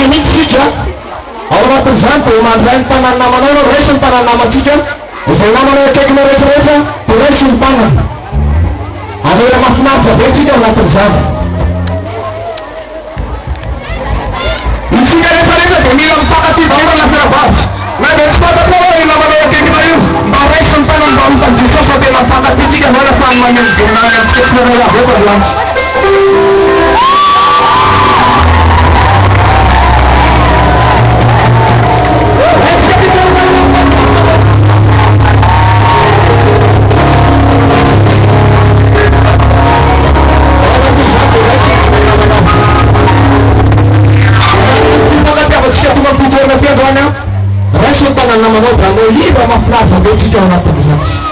mihitsika ao anatin'izany dia mandray ny tanany namanao no raisy ny tanany namantsika izay namana akaikina rehetrarehetra dia raisy ny tanana anela mahafinaritra be tsika ao anatin'izany itsika rehetrarehetra dia mila mifankaty vahoaka firavavy na dia tsy fantatro hoe namanao akaikina io mba raisy ny tanany mba hitan'i Jesosy fa tena mifankaty tsika na samy maneno venona amiketrarela aveo ko lantsy raisy ny tanany namanao da moiliva mahafinaritra be tsika ao anatin'izany